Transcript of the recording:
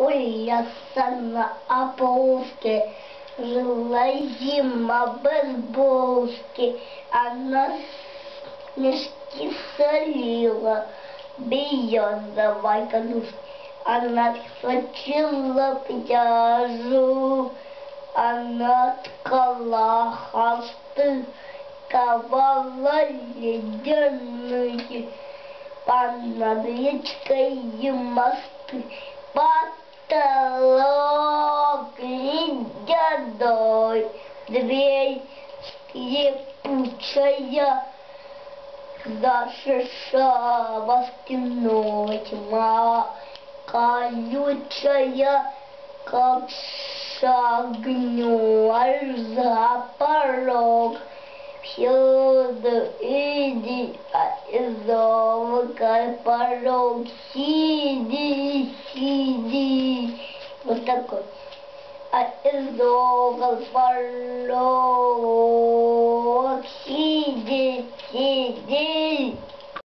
Ой, я на опушке, жила зима без булки, она снежки солила, березовой конюшни. Она схватила пряжу, она ткала холсты, ковала ледяные, над речкой и мосты. Потолок ледяной, дверь скрипучая, зашишала стеной тьма, колючая, как шагнешь за порог. Всюду иди, из облака порог, сиди, сиди. Вот такой. А из облака порог.